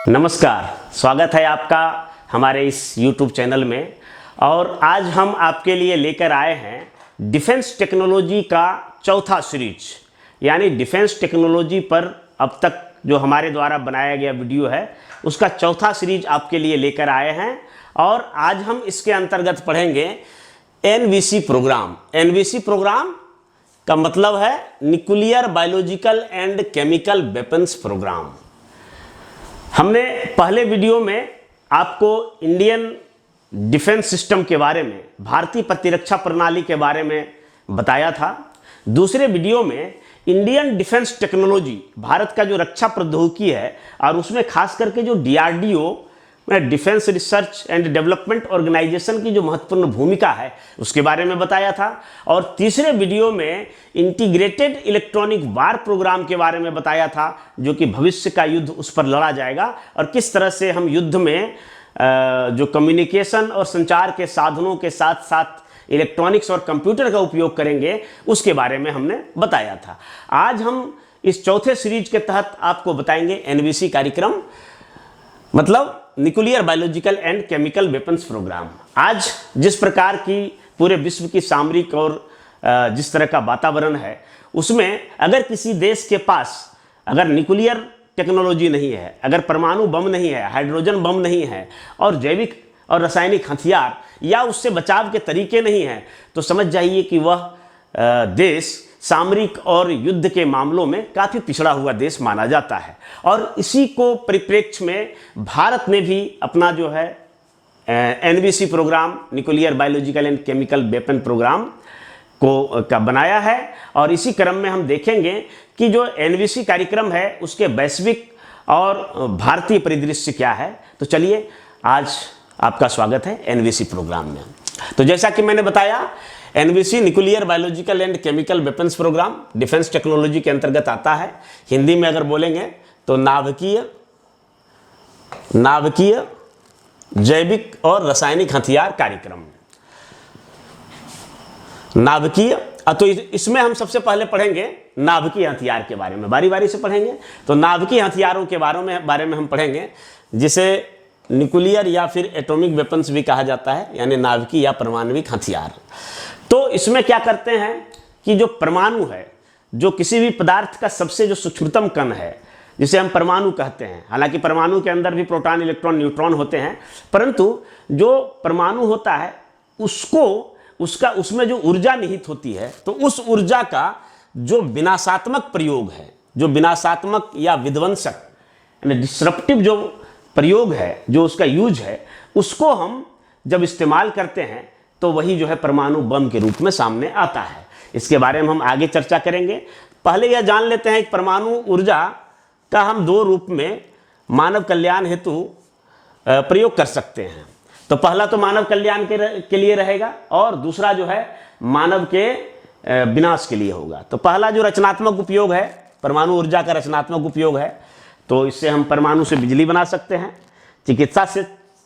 नमस्कार, स्वागत है आपका हमारे इस YouTube चैनल में। और आज हम आपके लिए लेकर आए हैं डिफेंस टेक्नोलॉजी का चौथा सीरीज, यानी डिफेंस टेक्नोलॉजी पर अब तक जो हमारे द्वारा बनाया गया वीडियो है उसका चौथा सीरीज आपके लिए लेकर आए हैं। और आज हम इसके अंतर्गत पढ़ेंगे NBC प्रोग्राम। NBC प्रोग्राम का मतलब है nuclear biological and chemical weapons programme. हमने पहले वीडियो में आपको इंडियन डिफेंस सिस्टम के बारे में, भारतीय प्रतिरक्षा प्रणाली के बारे में बताया था। दूसरे वीडियो में इंडियन डिफेंस टेक्नोलॉजी, भारत का जो रक्षा प्रौद्योगिकी है और उसमें खास करके जो DRDO में defence research and development organisation की जो महत्वपूर्ण भूमिका है उसके बारे में बताया था। और तीसरे वीडियो में इंटीग्रेटेड इलेक्ट्रॉनिक वार प्रोग्राम के बारे में बताया था, जो कि भविष्य का युद्ध उस पर लड़ा जाएगा और किस तरह से हम युद्ध में जो कम्युनिकेशन और संचार के साधनों के साथ साथ इलेक्ट्रॉनिक्स और कंप्यूटर का उपयोग करेंगे उसके बारे में हमने बताया था। आज हम इस चौथे सीरीज के तहत आपको बताएंगे NBC कार्यक्रम, मतलब nuclear biological and chemical weapons programme. आज जिस प्रकार की पूरे विश्व की सामरिक और जिस तरह का वातावरण है उसमें अगर किसी देश के पास अगर न्यूक्लियर टेक्नोलॉजी नहीं है, अगर परमाणु बम नहीं है, हाइड्रोजन बम नहीं है और जैविक और रासायनिक हथियार या उससे बचाव के तरीके नहीं हैं, तो समझ जाइए कि वह देश सामरिक और युद्ध के मामलों में काफ़ी पिछड़ा हुआ देश माना जाता है। और इसी को परिप्रेक्ष्य में भारत ने भी अपना जो है NBC programme, nuclear biological and chemical weapon programme का बनाया है। और इसी क्रम में हम देखेंगे कि जो NBC कार्यक्रम है उसके वैश्विक और भारतीय परिदृश्य क्या है। तो चलिए, आज आपका स्वागत है NBC प्रोग्राम में। तो जैसा कि मैंने बताया, NBC nuclear biological and chemical weapons programme defence technology के अंतर्गत आता है। हिंदी में अगर बोलेंगे तो नाभिकीय जैविक और रासायनिक हथियार कार्यक्रम। नाभिकीय, तो इसमें हम सबसे पहले पढ़ेंगे नाभिकीय हथियार के बारे में, बारी बारी से पढ़ेंगे। तो नाभिकीय हथियारों के बारे में हम पढ़ेंगे, जिसे न्यूक्लियर या फिर एटॉमिक वेपन्स भी कहा जाता है, यानी नाभिकीय या परमाणविक हथियार। तो इसमें क्या करते हैं कि जो परमाणु है, जो किसी भी पदार्थ का सबसे जो सूक्ष्मतम कण है, जिसे हम परमाणु कहते हैं। हालांकि परमाणु के अंदर भी प्रोटॉन, इलेक्ट्रॉन, न्यूट्रॉन होते हैं, परंतु जो परमाणु होता है उसमें जो ऊर्जा निहित होती है, तो उस ऊर्जा का जो विनाशात्मक प्रयोग है, जो विनाशात्मक या विध्वंसक यानी डिस्रप्टिव जो प्रयोग है, जो उसका यूज है, उसको हम जब इस्तेमाल करते हैं तो वही जो है परमाणु बम के रूप में सामने आता है। इसके बारे में हम आगे चर्चा करेंगे। पहले यह जान लेते हैं कि परमाणु ऊर्जा का हम दो रूप में मानव कल्याण हेतु प्रयोग कर सकते हैं। तो पहला तो मानव कल्याण के लिए रहेगा और दूसरा जो है मानव के विनाश के लिए होगा। तो पहला जो रचनात्मक उपयोग है, परमाणु ऊर्जा का रचनात्मक उपयोग है, तो इससे हम परमाणु से बिजली बना सकते हैं। चिकित्सा से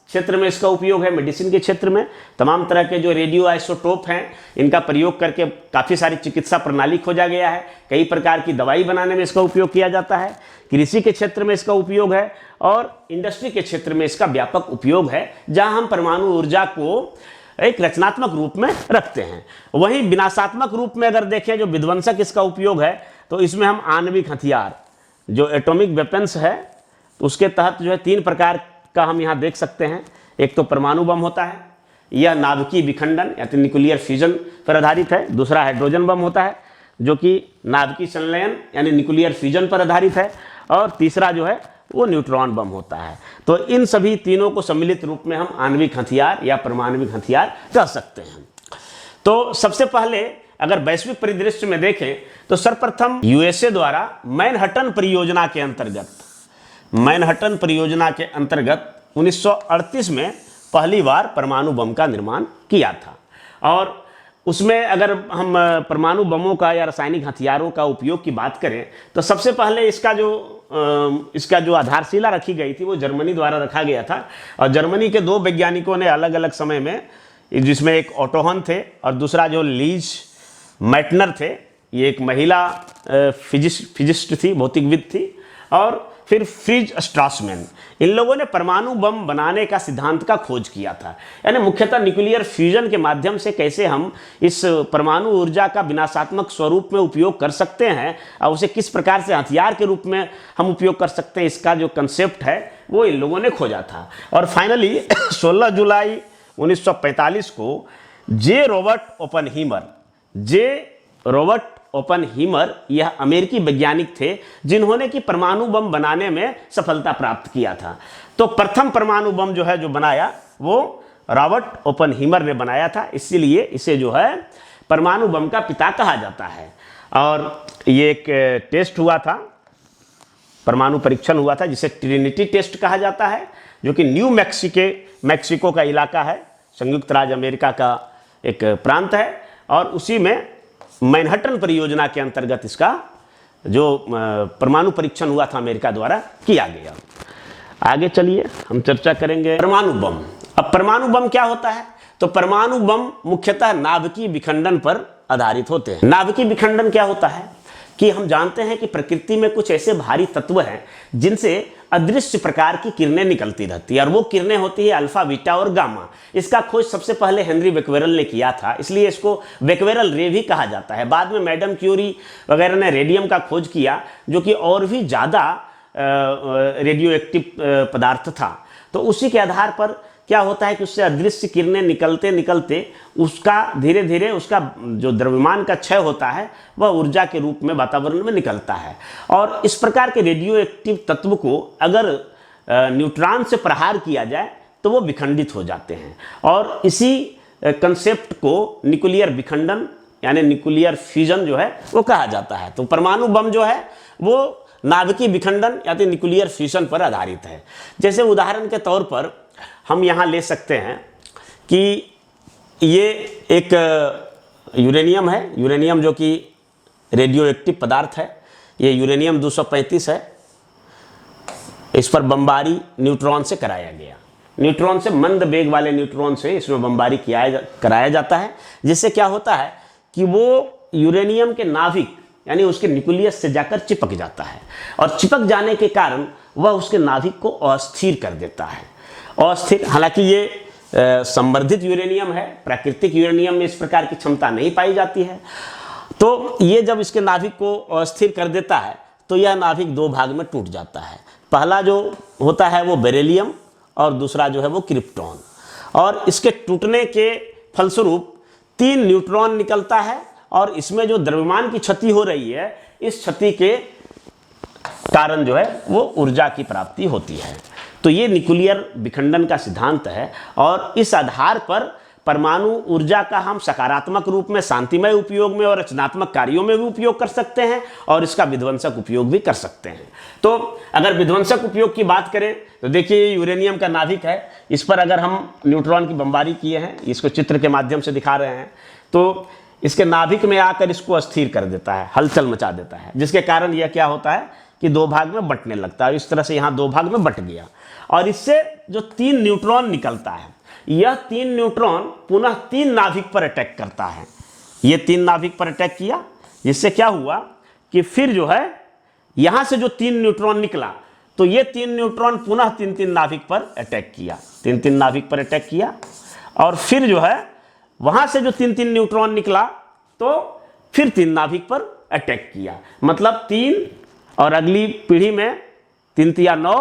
क्षेत्र में इसका उपयोग है, मेडिसिन के क्षेत्र में तमाम तरह के जो रेडियो आइसोटोप हैं इनका प्रयोग करके काफ़ी सारी चिकित्सा प्रणाली खोजा गया है। कई प्रकार की दवाई बनाने में इसका उपयोग किया जाता है। कृषि के क्षेत्र में इसका उपयोग है और इंडस्ट्री के क्षेत्र में इसका व्यापक उपयोग है, जहां हम परमाणु ऊर्जा को एक रचनात्मक रूप में रखते हैं। वहीं विनाशात्मक रूप में अगर देखें, जो विध्वंसक इसका उपयोग है, तो इसमें हम आणविक हथियार, जो एटॉमिक वेपन्स है, उसके तहत जो है 3 प्रकार का हम यहाँ देख सकते हैं। एक तो परमाणु बम होता है, यह नाभिकीय विखंडन या तो न्यूक्लियर फ्यूजन पर आधारित है। दूसरा हाइड्रोजन बम होता है, जो कि नाभिकीय संलयन यानी न्यूक्लियर फ्यूजन पर आधारित है। और तीसरा जो है वो न्यूट्रॉन बम होता है। तो इन सभी तीनों को सम्मिलित रूप में हम आणविक हथियार या परमाणविक हथियार कह सकते हैं। तो सबसे पहले अगर वैश्विक परिदृश्य में देखें तो सर्वप्रथम USA द्वारा मैनहट्टन परियोजना के अंतर्गत 1938 में पहली बार परमाणु बम का निर्माण किया था। और उसमें अगर हम परमाणु बमों का या रासायनिक हथियारों का उपयोग की बात करें तो सबसे पहले इसका जो आधारशिला रखी गई थी वो जर्मनी द्वारा रखा गया था। और जर्मनी के 2 वैज्ञानिकों ने अलग अलग समय में, जिसमें एक ऑटो हन थे और दूसरा जो लीज मैटनर थे, ये एक महिला फिजिस्ट थी, भौतिकविद थी, और फिर फ्रिज स्ट्रासमैन, इन लोगों ने परमाणु बम बनाने का सिद्धांत का खोज किया था। यानी मुख्यतः न्यूक्लियर फ्यूजन के माध्यम से कैसे हम इस परमाणु ऊर्जा का विनाशात्मक स्वरूप में उपयोग कर सकते हैं और उसे किस प्रकार से हथियार के रूप में हम उपयोग कर सकते हैं, इसका जो कंसेप्ट है वो इन लोगों ने खोजा था। और फाइनली 16 जुलाई 1945 को जे रॉबर्ट ओपनहीमर यह अमेरिकी वैज्ञानिक थे जिन्होंने कि परमाणु बम बनाने में सफलता प्राप्त किया था। तो प्रथम परमाणु बम जो है जो बनाया वो रॉबर्ट ओपनहीमर ने बनाया था, इसीलिए इसे जो है परमाणु बम का पिता कहा जाता है। और ये एक टेस्ट हुआ था, परमाणु परीक्षण हुआ था जिसे ट्रिनिटी टेस्ट कहा जाता है, जो कि न्यू मैक्सिको का इलाका है, संयुक्त राज्य अमेरिका का एक प्रांत है, और उसी में मैनहट्टन परियोजना के अंतर्गत इसका जो परमाणु परीक्षण हुआ था अमेरिका द्वारा किया गया। आगे चलिए हम चर्चा करेंगे परमाणु बम। अब परमाणु बम क्या होता है? तो परमाणु बम मुख्यतः नाभिकीय विखंडन पर आधारित होते हैं। नाभिकीय विखंडन क्या होता है कि हम जानते हैं कि प्रकृति में कुछ ऐसे भारी तत्व हैं जिनसे अदृश्य प्रकार की किरणें निकलती रहती है, और वो किरणें होती है अल्फा, बीटा और गामा। इसका खोज सबसे पहले हेनरी बेक्वेरेल ने किया था, इसलिए इसको बेक्वेरेल रे भी कहा जाता है। बाद में मैडम क्यूरी वगैरह ने रेडियम का खोज किया, जो कि और भी ज़्यादा रेडियो एक्टिव पदार्थ था। तो उसी के आधार पर क्या होता है कि उससे अदृश्य किरणें निकलते निकलते उसका धीरे धीरे उसका जो द्रव्यमान का क्षय होता है वह ऊर्जा के रूप में वातावरण में निकलता है। और इस प्रकार के रेडियो एक्टिव तत्व को अगर न्यूट्रॉन से प्रहार किया जाए तो वो विखंडित हो जाते हैं, और इसी कंसेप्ट को न्यूक्लियर विखंडन यानी न्यूक्लियर फ्यूजन जो है वो कहा जाता है। तो परमाणु बम जो है वो नाभिकीय विखंडन या तो न्यूक्लियर फ्यूजन पर आधारित है। जैसे उदाहरण के तौर पर हम यहाँ ले सकते हैं कि ये एक यूरेनियम है, यूरेनियम जो कि रेडियो एक्टिव पदार्थ है। ये यूरेनियम 235 है। इस पर बमबारी न्यूट्रॉन से कराया गया, न्यूट्रॉन से, मंद वेग वाले न्यूट्रॉन से इसमें बमबारी कराया जाता है, जिससे क्या होता है कि वो यूरेनियम के नाभिक यानी उसके न्यूक्लियस से जाकर चिपक जाता है, और चिपक जाने के कारण वह उसके नाभिक को अस्थिर कर देता है। अस्थिर, हालांकि ये संवर्धित यूरेनियम है, प्राकृतिक यूरेनियम में इस प्रकार की क्षमता नहीं पाई जाती है। तो ये जब इसके नाभिक को अस्थिर कर देता है तो यह नाभिक दो भाग में टूट जाता है। पहला जो होता है वो बेरिलियम और दूसरा जो है वो क्रिप्टॉन, और इसके टूटने के फलस्वरूप 3 न्यूट्रॉन निकलता है, और इसमें जो द्रव्यमान की क्षति हो रही है इस क्षति के कारण जो है वो ऊर्जा की प्राप्ति होती है। तो ये न्यूक्लियर विखंडन का सिद्धांत है, और इस आधार पर परमाणु ऊर्जा का हम सकारात्मक रूप में शांतिमय उपयोग में और रचनात्मक कार्यों में भी उपयोग कर सकते हैं, और इसका विध्वंसक उपयोग भी कर सकते हैं। तो अगर विध्वंसक उपयोग की बात करें तो देखिए यूरेनियम का नाभिक है, इस पर अगर हम न्यूट्रॉन की बमबारी किए हैं, इसको चित्र के माध्यम से दिखा रहे हैं, तो इसके नाभिक में आकर इसको अस्थिर कर देता है, हलचल मचा देता है, जिसके कारण यह क्या होता है कि 2 भाग में बंटने लगता है। इस तरह से यहाँ 2 भाग में बंट गया, और इससे जो 3 न्यूट्रॉन निकलता है, यह 3 न्यूट्रॉन पुनः 3 नाभिक पर अटैक करता है। ये 3 नाभिक पर अटैक किया, जिससे क्या हुआ कि फिर जो है यहाँ से जो 3 न्यूट्रॉन निकला, तो ये 3 न्यूट्रॉन पुनः 3-3 नाभिक पर अटैक किया, 3-3 नाभिक पर अटैक किया, और फिर जो है वहाँ से जो 3-3 न्यूट्रॉन निकला तो फिर 3 नाभिक पर अटैक किया। मतलब 3, और अगली पीढ़ी में 3-3 9,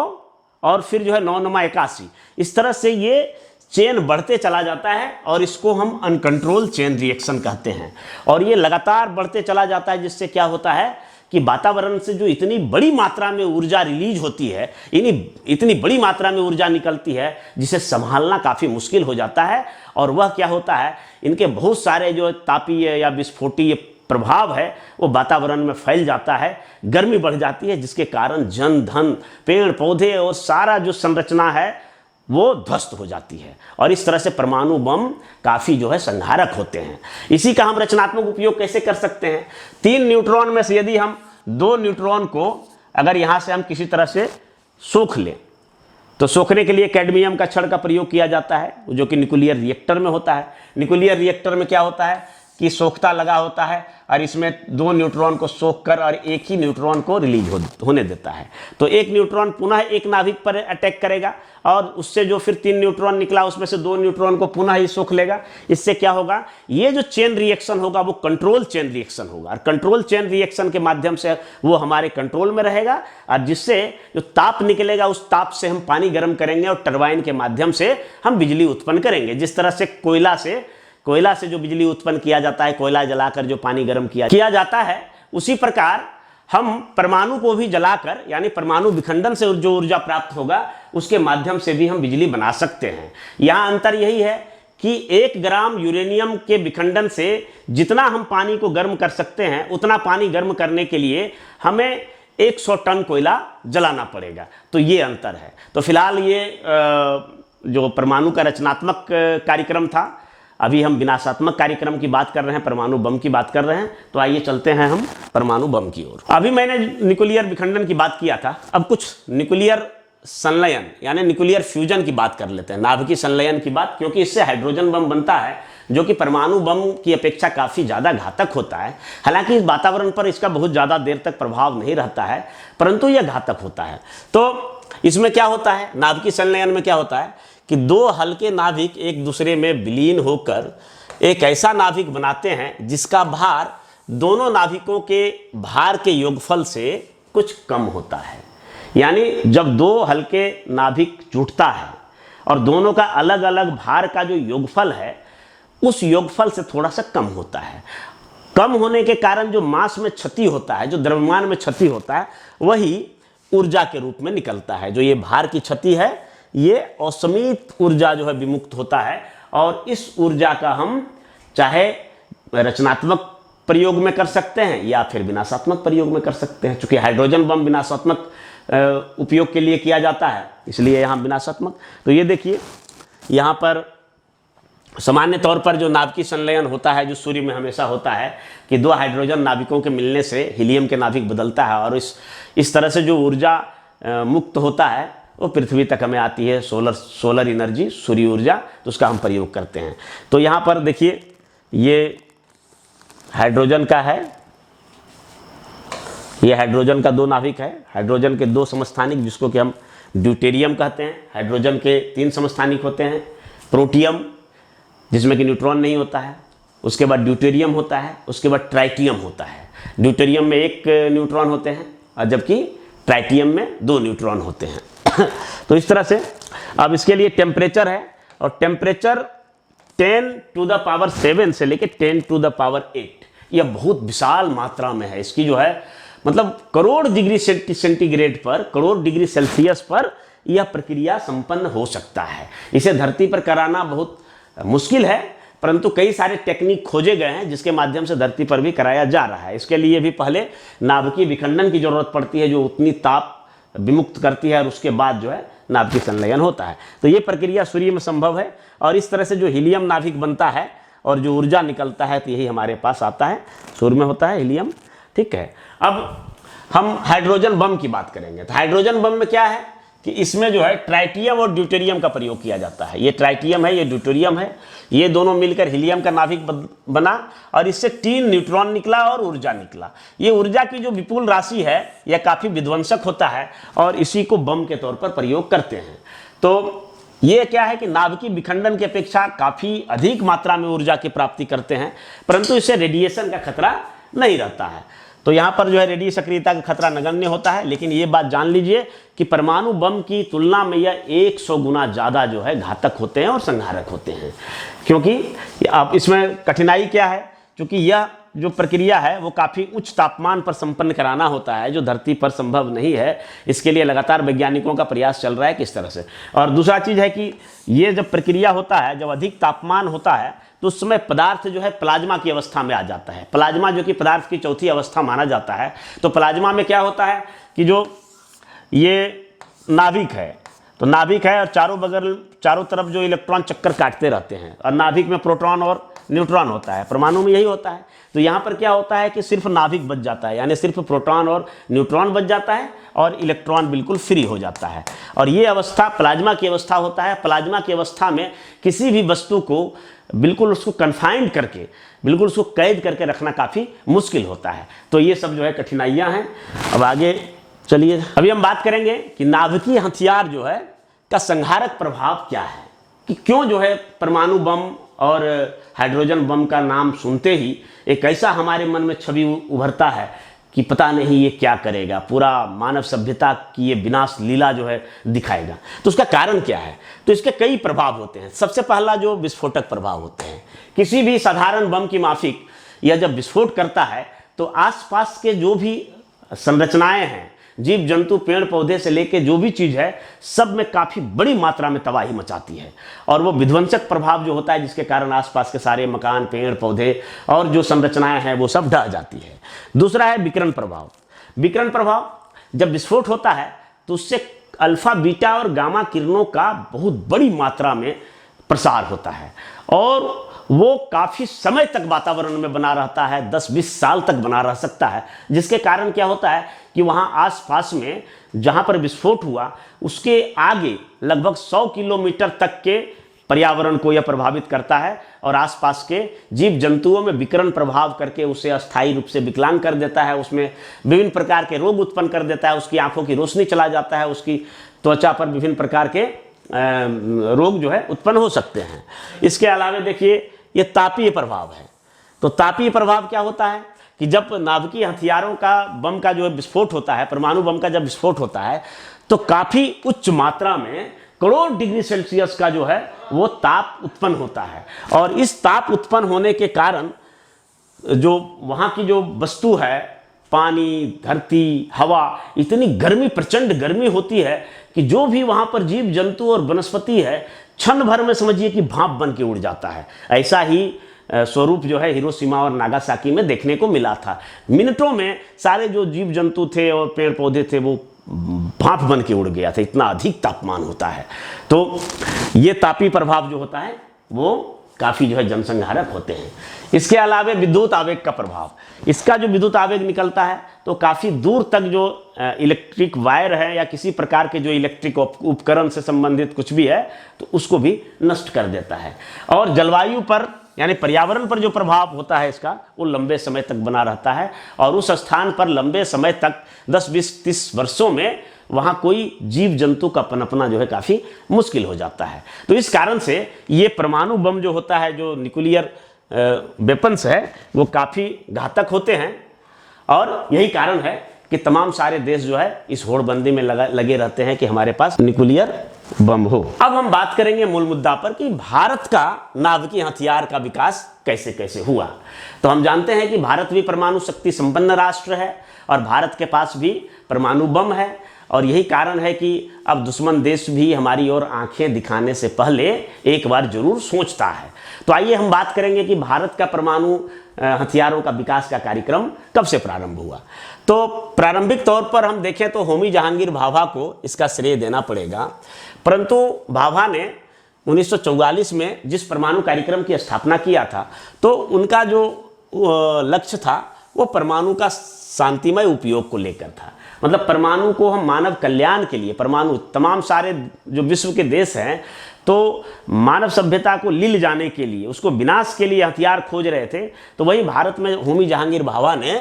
और फिर जो है 9-9 81। इस तरह से ये चेन बढ़ते चला जाता है, और इसको हम अनकंट्रोल चेन रिएक्शन कहते हैं। और ये लगातार बढ़ते चला जाता है, जिससे क्या होता है कि वातावरण से जो इतनी बड़ी मात्रा में ऊर्जा रिलीज होती है, इतनी बड़ी मात्रा में ऊर्जा निकलती है, जिसे संभालना काफ़ी मुश्किल हो जाता है। और वह क्या होता है, इनके बहुत सारे जो तापीय या विस्फोटीय प्रभाव है वो वातावरण में फैल जाता है, गर्मी बढ़ जाती है, जिसके कारण जन धन, पेड़ पौधे और सारा जो संरचना है वो ध्वस्त हो जाती है। और इस तरह से परमाणु बम काफ़ी जो है संहारक होते हैं। इसी का हम रचनात्मक उपयोग कैसे कर सकते हैं? 3 न्यूट्रॉन में से यदि हम 2 न्यूट्रॉन को अगर यहाँ से हम किसी तरह से सोख लें, तो सोखने के लिए कैडमियम का छड़ का प्रयोग किया जाता है, जो कि न्यूक्लियर रिएक्टर में होता है। न्यूक्लियर रिएक्टर में क्या होता है कि सोखता लगा होता है और इसमें 2 न्यूट्रॉन को सोख कर और एक ही न्यूट्रॉन को रिलीज होने देता है। तो एक न्यूट्रॉन पुनः एक नाभिक पर अटैक करेगा और उससे जो फिर 3 न्यूट्रॉन निकला उसमें से 2 न्यूट्रॉन को पुनः ही सोख लेगा। इससे क्या होगा, ये जो चेन रिएक्शन होगा वो कंट्रोल चेन रिएक्शन होगा और कंट्रोल चेन रिएक्शन के माध्यम से वो हमारे कंट्रोल में रहेगा और जिससे जो ताप निकलेगा उस ताप से हम पानी गर्म करेंगे और टरबाइन के माध्यम से हम बिजली उत्पन्न करेंगे। जिस तरह से कोयला से जो बिजली उत्पन्न किया जाता है, कोयला जलाकर जो पानी गर्म किया जाता है, उसी प्रकार हम परमाणु को भी जलाकर यानी परमाणु विखंडन से जो ऊर्जा प्राप्त होगा उसके माध्यम से भी हम बिजली बना सकते हैं। यहाँ अंतर यही है कि 1 ग्राम यूरेनियम के विखंडन से जितना हम पानी को गर्म कर सकते हैं उतना पानी गर्म करने के लिए हमें 100 टन कोयला जलाना पड़ेगा। तो ये अंतर है। तो फिलहाल ये जो परमाणु का रचनात्मक कार्यक्रम था, अभी हम विनाशात्मक कार्यक्रम की बात कर रहे हैं, परमाणु बम की बात कर रहे हैं। तो आइए चलते हैं हम परमाणु बम की ओर। अभी मैंने न्यूक्लियर विखंडन की बात किया था, अब कुछ न्यूक्लियर संलयन यानी न्यूक्लियर फ्यूजन की बात कर लेते हैं, नाभिकीय संलयन की बात, क्योंकि इससे हाइड्रोजन बम बनता है जो कि परमाणु बम की अपेक्षा काफ़ी ज़्यादा घातक होता है। हालांकि इस वातावरण पर इसका बहुत ज़्यादा देर तक प्रभाव नहीं रहता है, परंतु यह घातक होता है। तो इसमें क्या होता है, नाभिकीय संलयन में क्या होता है कि 2 हल्के नाभिक एक दूसरे में विलीन होकर एक ऐसा नाभिक बनाते हैं जिसका भार दोनों नाभिकों के भार के योगफल से कुछ कम होता है। यानी जब 2 हल्के नाभिक जुटता है और दोनों का अलग अलग भार का जो योगफल है उस योगफल से थोड़ा सा कम होता है। कम होने के कारण जो मास में क्षति होता है, जो द्रव्यमान में क्षति होता है, वही ऊर्जा के रूप में निकलता है। जो ये भार की क्षति है ये असीमित ऊर्जा जो है विमुक्त होता है और इस ऊर्जा का हम चाहे रचनात्मक प्रयोग में कर सकते हैं या फिर विनाशात्मक प्रयोग में कर सकते हैं। चूंकि हाइड्रोजन बम विनाशात्मक उपयोग के लिए किया जाता है इसलिए यहाँ विनाशात्मक। तो ये देखिए यहाँ पर सामान्य तौर पर जो नाभिकीय संलयन होता है जो सूर्य में हमेशा होता है कि 2 हाइड्रोजन नाभिकों के मिलने से हीलियम के नाभिक बदलता है और इस तरह से जो ऊर्जा मुक्त होता है वो पृथ्वी तक हमें आती है, सोलर एनर्जी, सूर्य ऊर्जा, तो उसका हम प्रयोग करते हैं। तो यहाँ पर देखिए ये हाइड्रोजन का है, ये हाइड्रोजन का 2 नाभिक है। हाइड्रोजन के 2 समस्थानिक जिसको कि हम ड्यूटेरियम कहते हैं। हाइड्रोजन के 3 समस्थानिक होते हैं, प्रोटियम जिसमें कि न्यूट्रॉन नहीं होता है, उसके बाद ड्यूटेरियम होता है, उसके बाद ट्राइटियम होता है। ड्यूटेरियम में 1 न्यूट्रॉन होते हैं और जबकि ट्राइटियम में 2 न्यूट्रॉन होते हैं। तो इस तरह से अब इसके लिए टेम्परेचर है और टेम्परेचर 10⁻7 से लेके 10⁻8 यह बहुत विशाल मात्रा में है। इसकी जो है मतलब करोड़ डिग्री सेंटीग्रेड पर, करोड़ डिग्री सेल्सियस पर यह प्रक्रिया संपन्न हो सकता है। इसे धरती पर कराना बहुत मुश्किल है, परंतु कई सारे टेक्निक खोजे गए हैं जिसके माध्यम से धरती पर भी कराया जा रहा है। इसके लिए भी पहले नाभिकीय विखंडन की जरूरत पड़ती है जो उतनी ताप विमुक्त करती है और उसके बाद जो है नाभिकीय संलयन होता है। तो ये प्रक्रिया सूर्य में संभव है और इस तरह से जो हीलियम नाभिक बनता है और जो ऊर्जा निकलता है तो यही हमारे पास आता है, सूर्य में होता है हीलियम। ठीक है, अब हम हाइड्रोजन बम की बात करेंगे। तो हाइड्रोजन बम में क्या है कि इसमें जो है ट्राइटियम और ड्यूटेरियम का प्रयोग किया जाता है। ये ट्राइटियम है, ये ड्यूटेरियम है, ये दोनों मिलकर हीलियम का नाभिक बना और इससे 3 न्यूट्रॉन निकला और ऊर्जा निकला। ये ऊर्जा की जो विपुल राशि है यह काफ़ी विध्वंसक होता है और इसी को बम के तौर पर प्रयोग करते हैं। तो ये क्या है कि नाभिकीय विखंडन की अपेक्षा काफ़ी अधिक मात्रा में ऊर्जा की प्राप्ति करते हैं, परंतु इससे रेडिएशन का खतरा नहीं रहता है। तो यहाँ पर जो है रेडियो सक्रियता का खतरा नगण्य होता है। लेकिन ये बात जान लीजिए कि परमाणु बम की तुलना में यह 100 गुना ज़्यादा जो है घातक होते हैं और संहारक होते हैं। क्योंकि अब इसमें कठिनाई क्या है, क्योंकि यह जो प्रक्रिया है वो काफ़ी उच्च तापमान पर संपन्न कराना होता है जो धरती पर संभव नहीं है। इसके लिए लगातार वैज्ञानिकों का प्रयास चल रहा है किस तरह से। और दूसरा चीज़ है कि ये जब प्रक्रिया होता है, जब अधिक तापमान होता है तो उस समय पदार्थ जो है प्लाज्मा की अवस्था में आ जाता है। प्लाज्मा जो कि पदार्थ की चौथी अवस्था माना जाता है। तो प्लाज्मा में क्या होता है कि जो ये नाभिक है, तो नाभिक है और चारों तरफ जो इलेक्ट्रॉन चक्कर काटते रहते हैं और नाभिक में प्रोटॉन और न्यूट्रॉन होता है। परमाणु में यही होता है। तो यहाँ पर क्या होता है कि सिर्फ नाभिक बच जाता है, यानी सिर्फ प्रोटॉन और न्यूट्रॉन बच जाता है और इलेक्ट्रॉन बिल्कुल फ्री हो जाता है। और ये अवस्था प्लाज्मा की अवस्था होता है। प्लाज्मा की अवस्था में किसी भी वस्तु को बिल्कुल उसको कन्फाइंड करके बिल्कुल उसको कैद करके रखना काफ़ी मुश्किल होता है। तो ये सब जो है कठिनाइयाँ हैं। अब आगे चलिए, अभी हम बात करेंगे कि नाभिकीय हथियार जो है का संहारक प्रभाव क्या है, कि क्यों जो है परमाणु बम और हाइड्रोजन बम का नाम सुनते ही एक ऐसा हमारे मन में छवि उभरता है कि पता नहीं ये क्या करेगा, पूरा मानव सभ्यता की ये विनाश लीला जो है दिखाएगा। तो उसका कारण क्या है? तो इसके कई प्रभाव होते हैं। सबसे पहला जो विस्फोटक प्रभाव होते हैं, किसी भी साधारण बम की माफिक यह जब विस्फोट करता है तो आसपास के जो भी संरचनाएं हैं, जीव जंतु, पेड़ पौधे से लेके जो भी चीज़ है, सब में काफ़ी बड़ी मात्रा में तबाही मचाती है। और वो विध्वंसक प्रभाव जो होता है, जिसके कारण आसपास के सारे मकान, पेड़ पौधे और जो संरचनाएं हैं वो सब ढह जाती है। दूसरा है विकिरण प्रभाव। विकिरण प्रभाव जब विस्फोट होता है तो उससे अल्फा, बीटा और गामा किरणों का बहुत बड़ी मात्रा में प्रसार होता है और वो काफ़ी समय तक वातावरण में बना रहता है, 10-20 साल तक बना रह सकता है। जिसके कारण क्या होता है कि वहाँ आसपास में जहाँ पर विस्फोट हुआ उसके आगे लगभग 100 किलोमीटर तक के पर्यावरण को यह प्रभावित करता है और आसपास के जीव जंतुओं में विकिरण प्रभाव करके उसे अस्थायी रूप से विकलांग कर देता है, उसमें विभिन्न प्रकार के रोग उत्पन्न कर देता है, उसकी आंखों की रोशनी चला जाता है, उसकी त्वचा पर विभिन्न प्रकार के रोग जो है उत्पन्न हो सकते हैं। इसके अलावा देखिए ये तापीय प्रभाव है। तो तापीय प्रभाव क्या होता है कि जब नाभिकीय हथियारों का, बम का जो है विस्फोट होता है, परमाणु बम का जब विस्फोट होता है तो काफ़ी उच्च मात्रा में करोड़ डिग्री सेल्सियस का जो है वो ताप उत्पन्न होता है और इस ताप उत्पन्न होने के कारण जो वहाँ की जो वस्तु है, पानी, धरती, हवा, इतनी गर्मी, प्रचंड गर्मी होती है कि जो भी वहाँ पर जीव जंतु और वनस्पति है क्षण भर में समझिए कि भाप बन के उड़ जाता है। ऐसा ही स्वरूप जो है हिरोशिमा और नागासाकी में देखने को मिला था। मिनटों में सारे जो जीव जंतु थे और पेड़ पौधे थे वो भाप बन के उड़ गया था, इतना अधिक तापमान होता है। तो ये तापीय प्रभाव जो होता है वो काफ़ी जो है जनसंहारक होते हैं। इसके अलावा विद्युत आवेग का प्रभाव, इसका जो विद्युत आवेग निकलता है तो काफ़ी दूर तक जो इलेक्ट्रिक वायर है या किसी प्रकार के जो इलेक्ट्रिक उपकरण से संबंधित कुछ भी है तो उसको भी नष्ट कर देता है। और जलवायु पर यानी पर्यावरण पर जो प्रभाव होता है इसका, वो लंबे समय तक बना रहता है और उस स्थान पर लंबे समय तक 10, 20, 30 वर्षों में वहाँ कोई जीव जंतु का पनपना जो है काफ़ी मुश्किल हो जाता है। तो इस कारण से ये परमाणु बम जो होता है, जो न्यूक्लियर वेपन्स है, वो काफ़ी घातक होते हैं और यही कारण है कि तमाम सारे देश जो है इस होड़बंदी में लगे रहते हैं कि हमारे पास न्यूक्लियर बम हो। अब हम बात करेंगे मूल मुद्दा पर कि भारत का नाभिकीय हथियार का विकास कैसे कैसे हुआ। तो हम जानते हैं कि भारत भी परमाणु शक्ति संपन्न राष्ट्र है और भारत के पास भी परमाणु बम है और यही कारण है कि अब दुश्मन देश भी हमारी ओर आंखें दिखाने से पहले एक बार जरूर सोचता है। तो आइए हम बात करेंगे कि भारत का परमाणु हथियारों का विकास का कार्यक्रम कब से प्रारंभ हुआ। तो प्रारंभिक तौर पर हम देखें तो होमी जहांगीर भाभा को इसका श्रेय देना पड़ेगा, परंतु भाभा ने 1944 में जिस परमाणु कार्यक्रम की स्थापना किया था तो उनका जो लक्ष्य था वो परमाणु का शांतिमय उपयोग को लेकर था। मतलब परमाणु को हम मानव कल्याण के लिए, परमाणु तमाम सारे जो विश्व के देश हैं तो मानव सभ्यता को लील जाने के लिए, उसको विनाश के लिए हथियार खोज रहे थे। तो वही भारत में होमी जहांगीर भाभा ने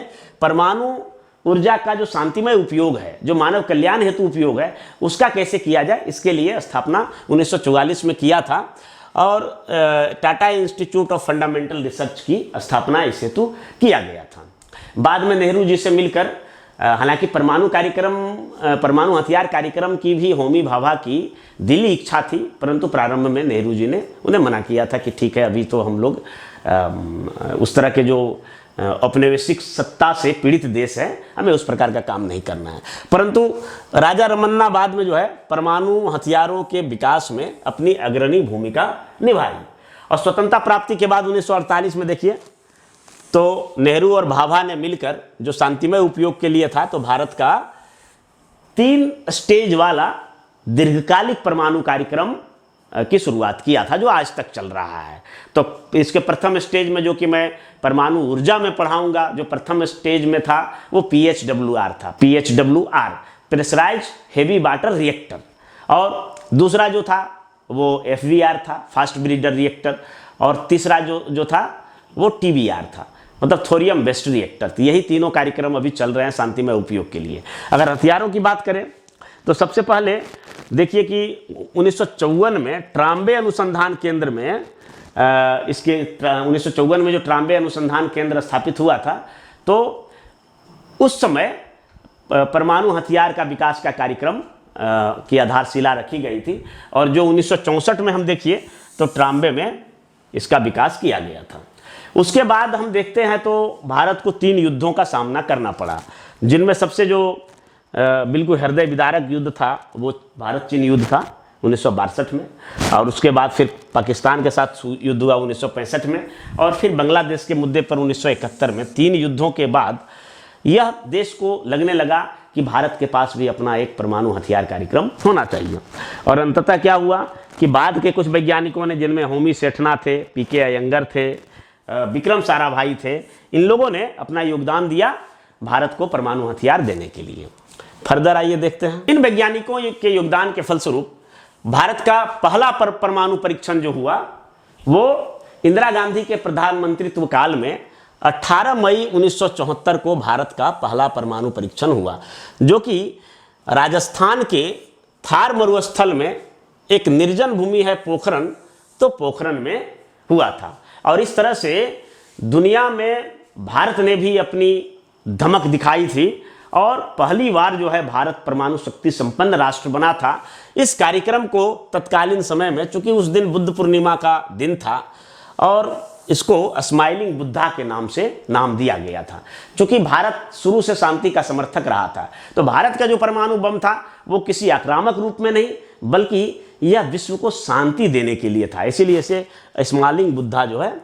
परमाणु ऊर्जा का जो शांतिमय उपयोग है, जो मानव कल्याण हेतु उपयोग है, उसका कैसे किया जाए, इसके लिए स्थापना 1944 में किया था और Tata institute of fundamental research की स्थापना इस हेतु किया गया था। बाद में नेहरू जी से मिलकर, हालांकि परमाणु हथियार कार्यक्रम की भी होमी भाभा की दिली इच्छा थी, परंतु प्रारंभ में नेहरू जी ने उन्हें मना किया था कि ठीक है, अभी तो हम लोग उस तरह के जो औपनिवेशिक सत्ता से पीड़ित देश है, हमें उस प्रकार का काम नहीं करना है। परंतु राजा रमन्ना बाद में जो है परमाणु हथियारों के विकास में अपनी अग्रणी भूमिका निभाई और स्वतंत्रता प्राप्ति के बाद 1948 में देखिए तो नेहरू और भाभा ने मिलकर जो शांतिमय उपयोग के लिए था तो भारत का 3 स्टेज वाला दीर्घकालिक परमाणु कार्यक्रम की शुरुआत किया था, जो आज तक चल रहा है। तो इसके प्रथम स्टेज में, जो कि मैं परमाणु ऊर्जा में पढ़ाऊंगा, जो प्रथम स्टेज में था वो PHWR था, PHWR pressurise heavy water reactor, और दूसरा जो था वो FBR था, फास्ट ब्रीडर रिएक्टर, और तीसरा जो था वो TBR था, मतलब थोरियम बेस्ड रिएक्टर। यही तीनों कार्यक्रम अभी चल रहे हैं शांतिमय उपयोग के लिए। अगर हथियारों की बात करें तो सबसे पहले देखिए कि 1954 में ट्राम्बे अनुसंधान केंद्र में इसके 1954 में जो ट्राम्बे अनुसंधान केंद्र स्थापित हुआ था, तो उस समय परमाणु हथियार का विकास का कार्यक्रम की आधारशिला रखी गई थी। और जो 1964 में हम देखिए तो ट्राम्बे में इसका विकास किया गया था। उसके बाद हम देखते हैं तो भारत को 3 युद्धों का सामना करना पड़ा, जिनमें सबसे जो बिल्कुल हृदय विदारक युद्ध था वो भारत चीन युद्ध था 1962 में, और उसके बाद फिर पाकिस्तान के साथ युद्ध हुआ 1965 में, और फिर बांग्लादेश के मुद्दे पर 1971 में। 3 युद्धों के बाद यह देश को लगने लगा कि भारत के पास भी अपना एक परमाणु हथियार कार्यक्रम होना चाहिए। और अंततः क्या हुआ कि बाद के कुछ वैज्ञानिकों ने, जिनमें होमी सेठना थे, PK अयंगर थे, विक्रम साराभाई थे, इन लोगों ने अपना योगदान दिया भारत को परमाणु हथियार देने के लिए। फर्दर आइए देखते हैं। इन वैज्ञानिकों के योगदान के फलस्वरूप भारत का पहला परमाणु परीक्षण जो हुआ वो इंदिरा गांधी के प्रधानमंत्रित्व काल में 18 मई 1974 को भारत का पहला परमाणु परीक्षण हुआ, जो कि राजस्थान के थार मरुस्थल में एक निर्जन भूमि है पोखरण, तो पोखरण में हुआ था। और इस तरह से दुनिया में भारत ने भी अपनी धमक दिखाई थी और पहली बार जो है भारत परमाणु शक्ति संपन्न राष्ट्र बना था। इस कार्यक्रम को तत्कालीन समय में, चूंकि उस दिन बुद्ध पूर्णिमा का दिन था और इसको स्माइलिंग बुद्धा के नाम से नाम दिया गया था, क्योंकि भारत शुरू से शांति का समर्थक रहा था। तो भारत का जो परमाणु बम था वो किसी आक्रामक रूप में नहीं, बल्कि यह विश्व को शांति देने के लिए था। इसीलिए इसे स्माइलिंग बुद्धा जो है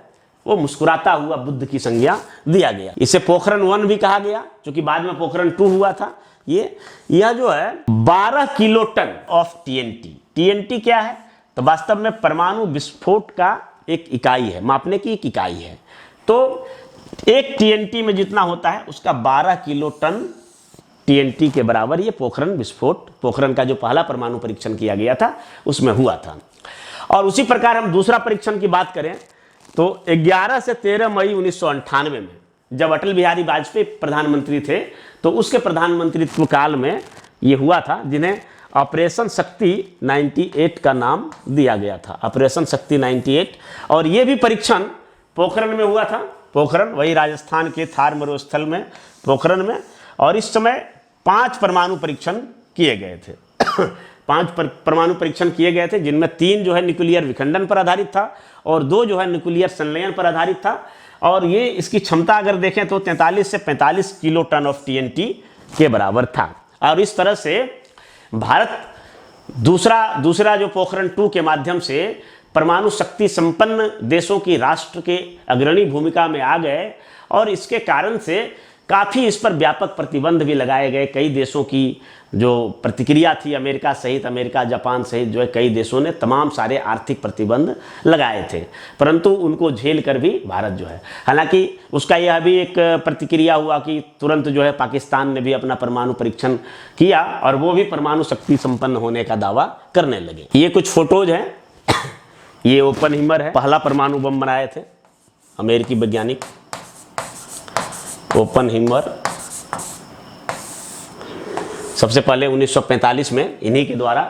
वो मुस्कुराता हुआ बुद्ध की संज्ञा दिया गया। इसे पोखरण 1 भी कहा गया, क्योंकि बाद में पोखरण 2 हुआ था। यह जो है 12 किलोटन ऑफ TNT क्या है, तो वास्तव में परमाणु विस्फोट का एक इकाई है, मापने की एक इकाई है। तो एक TNT में जितना होता है उसका 12 किलोटन TNT के बराबर ये पोखरण विस्फोट, पोखरण का जो पहला परमाणु परीक्षण किया गया था उसमें हुआ था। और उसी प्रकार हम दूसरा परीक्षण की बात करें तो 11 से 13 मई 1998 में, जब अटल बिहारी वाजपेयी प्रधानमंत्री थे, तो उसके प्रधानमंत्रित्व काल में ये हुआ था, जिन्हें ऑपरेशन शक्ति 98 का नाम दिया गया था, ऑपरेशन शक्ति 98। और ये भी परीक्षण पोखरण में हुआ था, पोखरण वही राजस्थान के थार मरुस्थल में पोखरण में। और इस समय 5 परमाणु परीक्षण किए गए थे 5 परमाणु परीक्षण किए गए थे, जिनमें 3 जो है न्यूक्लियर विखंडन पर आधारित था और 2 जो है न्यूक्लियर संलयन पर आधारित था। और ये इसकी क्षमता अगर देखें तो 43 से 45 किलोटन ऑफ TNT के बराबर था। और इस तरह से भारत दूसरा जो पोखरण 2 के माध्यम से परमाणु शक्ति संपन्न देशों की राष्ट्र के अग्रणी भूमिका में आ गए, और इसके कारण से काफ़ी इस पर व्यापक प्रतिबंध भी लगाए गए। कई देशों की जो प्रतिक्रिया थी, अमेरिका जापान सहित जो है कई देशों ने तमाम सारे आर्थिक प्रतिबंध लगाए थे, परंतु उनको झेल कर भी भारत जो है, हालांकि उसका यह भी एक प्रतिक्रिया हुआ कि तुरंत जो है पाकिस्तान ने भी अपना परमाणु परीक्षण किया और वो भी परमाणु शक्ति संपन्न होने का दावा करने लगे। ये कुछ फोटोज हैं, ये ओपनहीमर है, पहला परमाणु बम बनाए थे अमेरिकी वैज्ञानिक ओपनहीमर। सबसे पहले 1945 में इन्हीं के द्वारा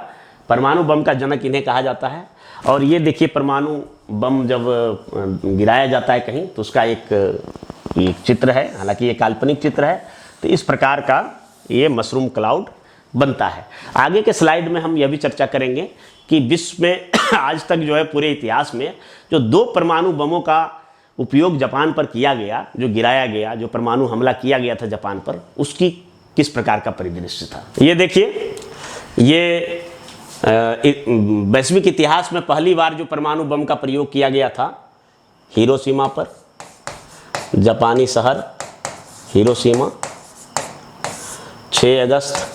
परमाणु बम का जनक इन्हें कहा जाता है। और ये देखिए परमाणु बम जब गिराया जाता है कहीं तो उसका एक चित्र है, हालांकि ये काल्पनिक चित्र है। तो इस प्रकार का ये मशरूम क्लाउड बनता है। आगे के स्लाइड में हम यह भी चर्चा करेंगे कि विश्व में आज तक जो है पूरे इतिहास में जो 2 परमाणु बमों का उपयोग जापान पर किया गया, जो गिराया गया, जो परमाणु हमला किया गया था जापान पर, उसकी किस प्रकार का परिदृश्य था। ये देखिए, ये वैश्विक इतिहास में पहली बार जो परमाणु बम का प्रयोग किया गया था हिरोशिमा पर, जापानी शहर हिरोशिमा, 6 अगस्त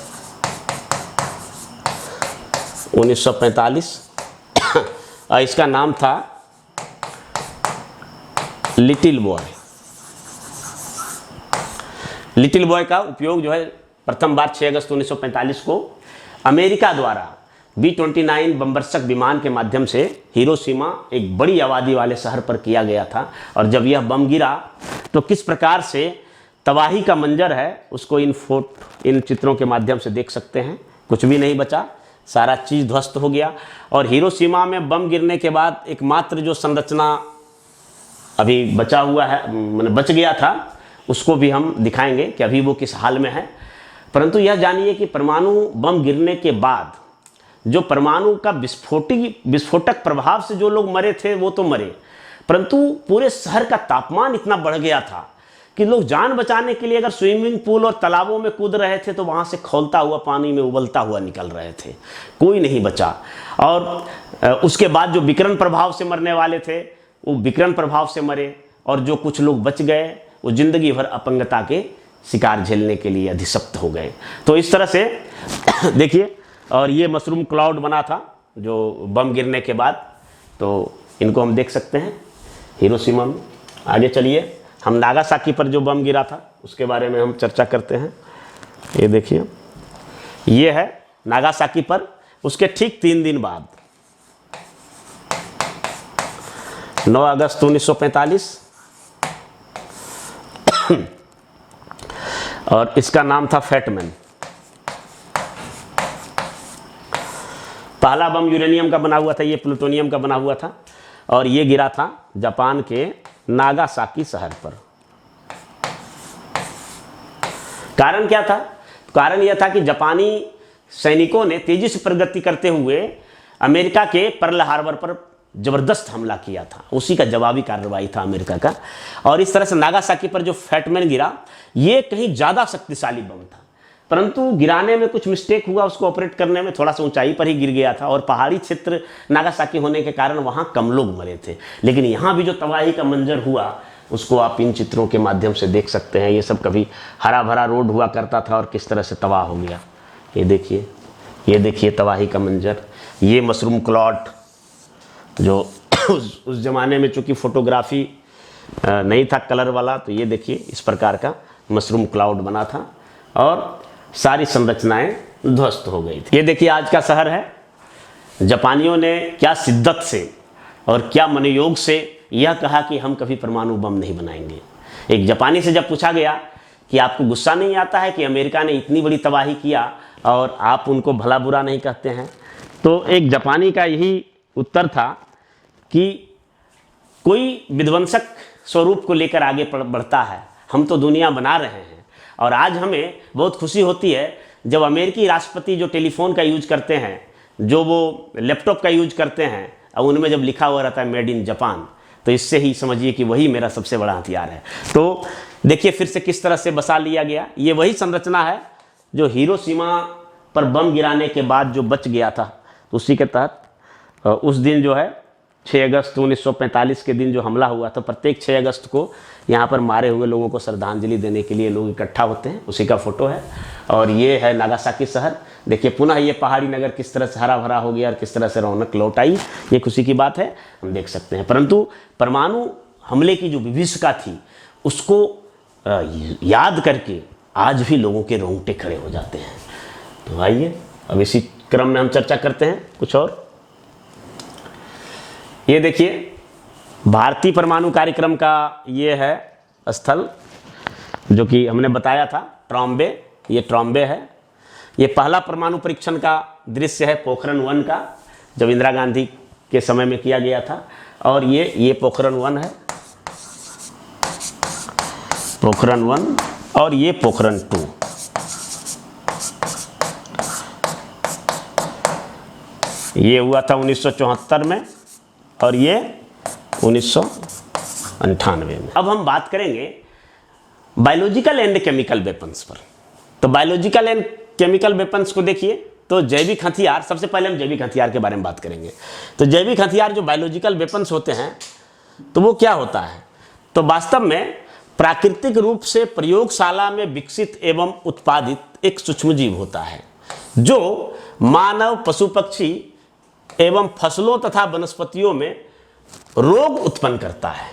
1945। और इसका नाम था लिटिल बॉय। लिटिल बॉय का उपयोग जो है प्रथम बार 6 अगस्त 1945 को अमेरिका द्वारा B-29 बमवर्षक विमान के माध्यम से हिरोशिमा एक बड़ी आबादी वाले शहर पर किया गया था। और जब यह बम गिरा तो किस प्रकार से तबाही का मंजर है उसको इन चित्रों के माध्यम से देख सकते हैं। कुछ भी नहीं बचा, सारा चीज़ ध्वस्त हो गया। और हिरोशिमा में बम गिरने के बाद एकमात्र जो संरचना अभी बचा हुआ है, मतलब बच गया था, उसको भी हम दिखाएंगे कि अभी वो किस हाल में है। परंतु यह जानिए कि परमाणु बम गिरने के बाद जो परमाणु का विस्फोटक प्रभाव से जो लोग मरे थे वो तो मरे, परंतु पूरे शहर का तापमान इतना बढ़ गया था कि लोग जान बचाने के लिए अगर स्विमिंग पूल और तालाबों में कूद रहे थे तो वहाँ से खौलता हुआ पानी में उबलता हुआ निकल रहे थे, कोई नहीं बचा। और उसके बाद जो विकिरण प्रभाव से मरने वाले थे वो विकिरण प्रभाव से मरे, और जो कुछ लोग बच गए वो जिंदगी भर अपंगता के शिकार झेलने के लिए अधिशप्त हो गए। तो इस तरह से देखिए, और ये मशरूम क्लाउड बना था जो बम गिरने के बाद, तो इनको हम देख सकते हैं हिरोशिमा में। आगे चलिए, हम नागासाकी पर जो बम गिरा था उसके बारे में हम चर्चा करते हैं। ये देखिए, ये है नागासाकी पर, उसके ठीक 3 दिन बाद 9 अगस्त 1945, और इसका नाम था फैटमैन। पहला बम यूरेनियम का बना हुआ था, ये प्लूटोनियम का बना हुआ था, और ये गिरा था जापान के नागासाकी शहर पर। कारण क्या था? कारण यह था कि जापानी सैनिकों ने तेजी से प्रगति करते हुए अमेरिका के पर्ल हार्बर पर जबरदस्त हमला किया था, उसी का जवाबी कार्रवाई था अमेरिका का। और इस तरह से नागासाकी पर जो फैटमैन गिरा, ये कहीं ज़्यादा शक्तिशाली बम था, परंतु गिराने में कुछ मिस्टेक हुआ, उसको ऑपरेट करने में थोड़ा सा ऊंचाई पर ही गिर गया था, और पहाड़ी क्षेत्र नागासाकी होने के कारण वहाँ कम लोग मरे थे। लेकिन यहाँ भी जो तबाही का मंजर हुआ उसको आप इन चित्रों के माध्यम से देख सकते हैं। ये सब कभी हरा भरा रोड हुआ करता था और किस तरह से तबाह हो गया। ये देखिए तबाही का मंजर। ये मशरूम क्लाउड जो उस ज़माने में चूँकि फोटोग्राफी नहीं था कलर वाला, तो ये देखिए इस प्रकार का मशरूम क्लाउड बना था और सारी संरचनाएं ध्वस्त हो गई थी। ये देखिए आज का शहर है। जापानियों ने क्या शिद्दत से और क्या मनोयोग से यह कहा कि हम कभी परमाणु बम नहीं बनाएंगे। एक जापानी से जब पूछा गया कि आपको गुस्सा नहीं आता है कि अमेरिका ने इतनी बड़ी तबाही किया और आप उनको भला बुरा नहीं कहते हैं, तो एक जापानी का यही उत्तर था कि कोई विध्वंसक स्वरूप को लेकर आगे बढ़ता है, हम तो दुनिया बना रहे हैं। और आज हमें बहुत खुशी होती है जब अमेरिकी राष्ट्रपति जो टेलीफोन का यूज करते हैं, जो वो लैपटॉप का यूज करते हैं, और उनमें जब लिखा हुआ रहता है मेड इन जापान, तो इससे ही समझिए कि वही मेरा सबसे बड़ा हथियार है। तो देखिए फिर से किस तरह से बसा लिया गया। ये वही संरचना है जो हिरोशिमा पर बम गिराने के बाद जो बच गया था, तो उसी के तहत उस दिन जो है 6 अगस्त 1945 के दिन जो हमला हुआ था, प्रत्येक 6 अगस्त को यहाँ पर मारे हुए लोगों को श्रद्धांजलि देने के लिए लोग इकट्ठा होते हैं, उसी का फोटो है। और ये है नागासाकी शहर। देखिए पुनः ये पहाड़ी नगर किस तरह से हरा भरा हो गया और किस तरह से रौनक लौट आई, ये खुशी की बात है, हम देख सकते हैं। परंतु परमाणु हमले की जो विभीषिका थी उसको याद करके आज भी लोगों के रोंगटे खड़े हो जाते हैं। तो आइए अब इसी क्रम में हम चर्चा करते हैं कुछ और। ये देखिए भारतीय परमाणु कार्यक्रम का ये है स्थल, जो कि हमने बताया था ट्रॉम्बे। ये ट्रॉम्बे है। ये पहला परमाणु परीक्षण का दृश्य है पोखरण 1 का, जब इंदिरा गांधी के समय में किया गया था। और ये पोखरण 1 है, पोखरण 1, और ये पोखरण 2। ये हुआ था 1974 में और ये 1998 में। अब हम बात करेंगे बायोलॉजिकल एंड केमिकल वेपन्स पर। तो बायोलॉजिकल एंड केमिकल वेपन्स को देखिए, तो जैविक हथियार, सबसे पहले हम जैविक हथियार के बारे में बात करेंगे। तो जैविक हथियार जो बायोलॉजिकल वेपन्स होते हैं, तो वो क्या होता है? तो वास्तव में प्राकृतिक रूप से प्रयोगशाला में विकसित एवं उत्पादित एक सूक्ष्मजीव होता है जो मानव, पशु पक्षी एवं फसलों तथा वनस्पतियों में रोग उत्पन्न करता है,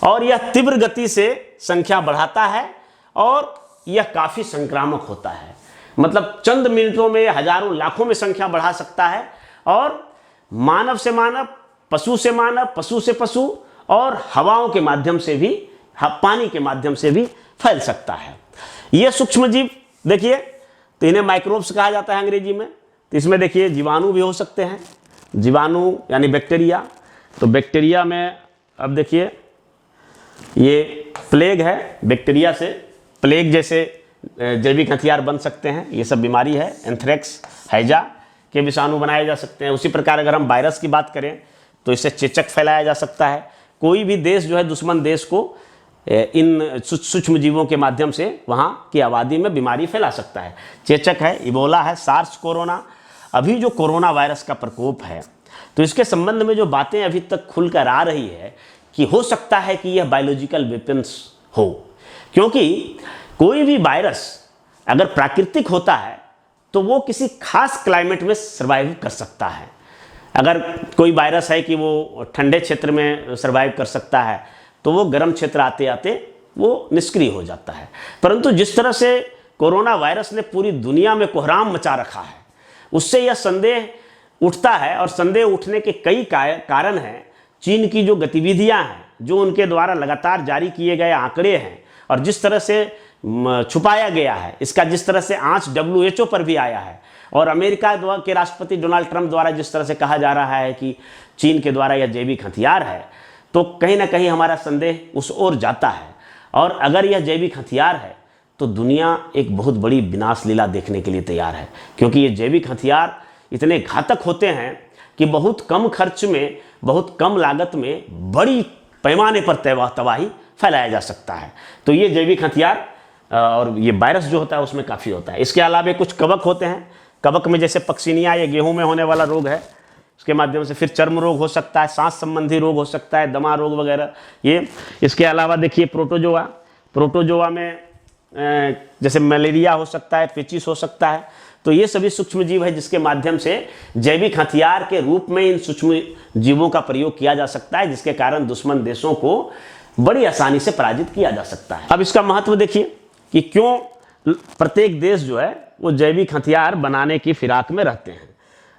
और यह तीव्र गति से संख्या बढ़ाता है और यह काफ़ी संक्रामक होता है। मतलब चंद मिनटों में हजारों लाखों में संख्या बढ़ा सकता है और मानव से मानव, पशु से मानव, पशु से पशु और हवाओं के माध्यम से भी, पानी के माध्यम से भी फैल सकता है। ये सूक्ष्म जीव देखिए, तो इन्हें माइक्रोब्स कहा जाता है अंग्रेजी में। तो इसमें देखिए जीवाणु भी हो सकते हैं, जीवाणु यानी बैक्टीरिया। तो बैक्टीरिया में अब देखिए ये प्लेग है, बैक्टीरिया से प्लेग जैसे जैविक हथियार बन सकते हैं। ये सब बीमारी है, एंथ्रेक्स, हैजा के विषाणु बनाए जा सकते हैं। उसी प्रकार अगर हम वायरस की बात करें तो इससे चेचक फैलाया जा सकता है। कोई भी देश जो है दुश्मन देश को इन सूक्ष्म जीवों के माध्यम से वहाँ की आबादी में बीमारी फैला सकता है। चेचक है, इबोला है, सार्स कोरोना। अभी जो कोरोना वायरस का प्रकोप है, तो इसके संबंध में जो बातें अभी तक खुलकर आ रही है कि हो सकता है कि यह बायोलॉजिकल वेपन्स हो, क्योंकि कोई भी वायरस अगर प्राकृतिक होता है तो वो किसी खास क्लाइमेट में सर्वाइव कर सकता है। अगर कोई वायरस है कि वो ठंडे क्षेत्र में सर्वाइव कर सकता है तो वो गर्म क्षेत्र आते आते वो निष्क्रिय हो जाता है। परंतु जिस तरह से कोरोना वायरस ने पूरी दुनिया में कोहराम मचा रखा है, उससे यह संदेह उठता है, और संदेह उठने के कई कारण हैं। चीन की जो गतिविधियां हैं, जो उनके द्वारा लगातार जारी किए गए आंकड़े हैं, और जिस तरह से छुपाया गया है, इसका जिस तरह से आंच WHO पर भी आया है, और अमेरिका के राष्ट्रपति डोनाल्ड ट्रंप द्वारा जिस तरह से कहा जा रहा है कि चीन के द्वारा यह जैविक हथियार है, तो कहीं ना कहीं हमारा संदेह उस ओर जाता है। और अगर यह जैविक हथियार है तो दुनिया एक बहुत बड़ी विनाश लीला देखने के लिए तैयार है, क्योंकि ये जैविक हथियार इतने घातक होते हैं कि बहुत कम खर्च में, बहुत कम लागत में बड़ी पैमाने पर तबाही फैलाया जा सकता है। तो ये जैविक हथियार और ये वायरस जो होता है उसमें काफ़ी होता है। इसके अलावा कुछ कवक होते हैं। कवक में जैसे पक्सिनिया, ये गेहूं में होने वाला रोग है, इसके माध्यम से फिर चर्म रोग हो सकता है, सांस संबंधी रोग हो सकता है, दमा रोग वगैरह ये। इसके अलावा देखिए प्रोटोजोआ, प्रोटोजोआ में जैसे मलेरिया हो सकता है, पेचिस हो सकता है। तो ये सभी सूक्ष्म जीव है जिसके माध्यम से जैविक हथियार के रूप में इन सूक्ष्म जीवों का प्रयोग किया जा सकता है, जिसके कारण दुश्मन देशों को बड़ी आसानी से पराजित किया जा सकता है। अब इसका महत्व देखिए कि क्यों प्रत्येक देश जो है वो जैविक हथियार बनाने की फिराक में रहते हैं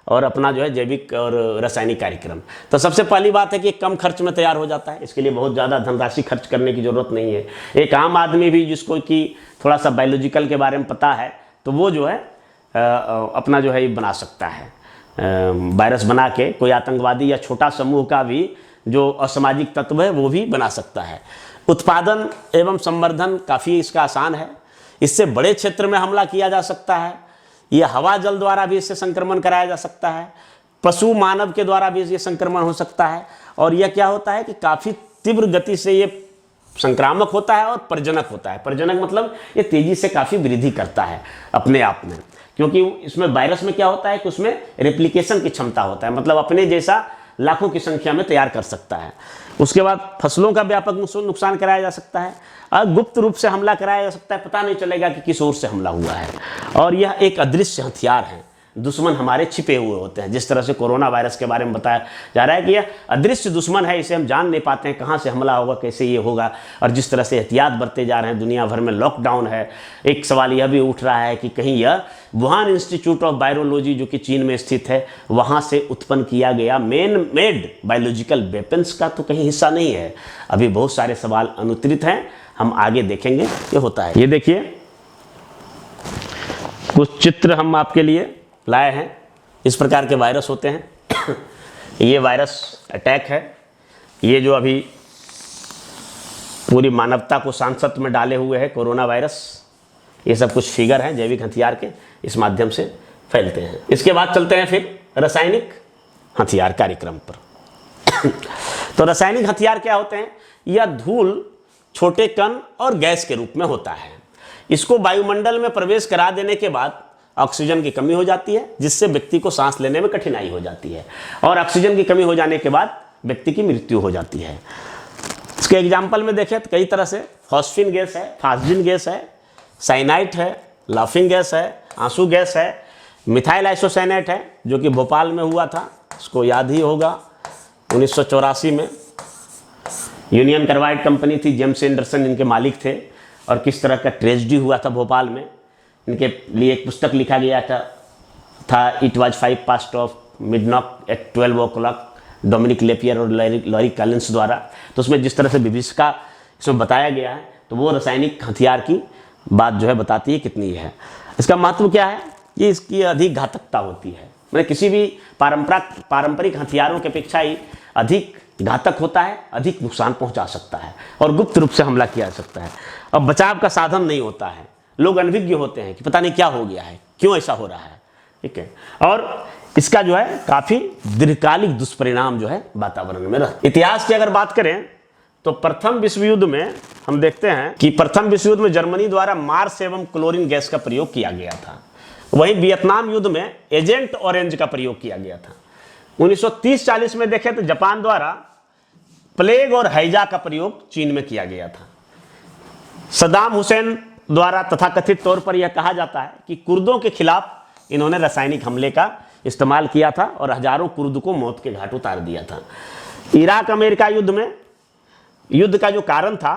और अपना जो है जैविक और रासायनिक कार्यक्रम। तो सबसे पहली बात है कि कम खर्च में तैयार हो जाता है, इसके लिए बहुत ज़्यादा धनराशि खर्च करने की ज़रूरत नहीं है। एक आम आदमी भी जिसको कि थोड़ा सा बायोलॉजिकल के बारे में पता है, तो वो जो है अपना जो है ये बना सकता है, वायरस बना के कोई आतंकवादी या छोटा समूह का भी जो असामाजिक तत्व है वो भी बना सकता है। उत्पादन एवं संवर्धन काफ़ी इसका आसान है, इससे बड़े क्षेत्र में हमला किया जा सकता है। ये हवा जल द्वारा भी इससे संक्रमण कराया जा सकता है, पशु मानव के द्वारा भी ये संक्रमण हो सकता है। और यह क्या होता है कि काफ़ी तीव्र गति से ये संक्रामक होता है और प्रजनक होता है। प्रजनक मतलब ये तेज़ी से काफ़ी वृद्धि करता है अपने आप में, क्योंकि इसमें वायरस में क्या होता है कि उसमें रेप्लिकेशन की क्षमता होता है, मतलब अपने जैसा लाखों की संख्या में तैयार कर सकता है। उसके बाद फसलों का व्यापक नुकसान कराया जा सकता है, और गुप्त रूप से हमला कराया जा सकता है, पता नहीं चलेगा कि किस ओर से हमला हुआ है। और यह एक अदृश्य हथियार है, दुश्मन हमारे छिपे हुए होते हैं। जिस तरह से कोरोना वायरस के बारे में बताया जा रहा है कि यह अदृश्य दुश्मन है, इसे हम जान नहीं पाते हैं कहाँ से हमला होगा, कैसे ये होगा। और जिस तरह से एहतियात बरते जा रहे हैं, दुनिया भर में लॉकडाउन है। एक सवाल यह भी उठ रहा है कि कहीं यह वुहान इंस्टीट्यूट ऑफ वायरोलॉजी जो कि चीन में स्थित है, वहाँ से उत्पन्न किया गया मैन मेड बायोलॉजिकल वेपन्स का तो कहीं हिस्सा नहीं है। अभी बहुत सारे सवाल अनुत्तरित हैं, हम आगे देखेंगे ये होता है। ये देखिए कुछ चित्र हम आपके लिए लाए हैं। इस प्रकार के वायरस होते हैं। ये वायरस अटैक है, ये जो अभी पूरी मानवता को सांसत में डाले हुए है कोरोना वायरस। ये सब कुछ फिगर हैं जैविक हथियार के, इस माध्यम से फैलते हैं। इसके बाद चलते हैं फिर रासायनिक हथियार कार्यक्रम पर। तो रासायनिक हथियार क्या होते हैं? यह धूल, छोटे कण और गैस के रूप में होता है। इसको वायुमंडल में प्रवेश करा देने के बाद ऑक्सीजन की कमी हो जाती है, जिससे व्यक्ति को सांस लेने में कठिनाई हो जाती है, और ऑक्सीजन की कमी हो जाने के बाद व्यक्ति की मृत्यु हो जाती है। इसके एग्जाम्पल में देखें तो कई तरह से फॉस्फिन गैस है, फास्जिन गैस है, साइनाइट है, लाफिंग गैस है, आंसू गैस है, मिथाइल आइसोसाइनेट है जो कि भोपाल में हुआ था, इसको याद ही होगा 1984 में। यूनियन कार्बाइड कंपनी थी, जेम्स एंडरसन इनके मालिक थे, और किस तरह का ट्रेजेडी हुआ था भोपाल में। इनके लिए एक पुस्तक लिखा गया था it was 5 past of midnight at 12 o'clock, Dominique Lapierre और लॉरी कॉलिंस द्वारा। तो उसमें जिस तरह से विभीषिका इसमें बताया गया है, तो वो रासायनिक हथियार की बात जो है बताती है कितनी है। इसका महत्व क्या है, ये इसकी अधिक घातकता होती है, मतलब किसी भी पारंपरिक हथियारों की अपेक्षा ही अधिक घातक होता है, अधिक नुकसान पहुंचा सकता है और गुप्त रूप से हमला किया जा सकता है। अब बचाव का साधन नहीं होता है, लोग अनभिज्ञ होते हैं कि पता नहीं क्या हो गया है, क्यों ऐसा हो रहा है, ठीक है। और इसका जो है काफी दीर्घकालिक दुष्परिणाम जो है वातावरण में रहता है। इतिहास की अगर बात करें तो प्रथम विश्व युद्ध में हम देखते हैं कि प्रथम विश्व युद्ध में जर्मनी द्वारा मार्स एवं क्लोरीन गैस का प्रयोग किया गया था। वहीं वियतनाम युद्ध में एजेंट ऑरेंज का प्रयोग किया गया था। 1930-40 में देखें तो जापान द्वारा प्लेग और हैजा का प्रयोग चीन में किया गया था। सद्दाम हुसैन द्वारा तथाकथित तौर पर यह कहा जाता है कि कुर्दों के खिलाफ इन्होंने रासायनिक हमले का इस्तेमाल किया था और हजारों कुर्द को मौत के घाट उतार दिया था। इराक अमेरिका युद्ध में युद्ध का जो कारण था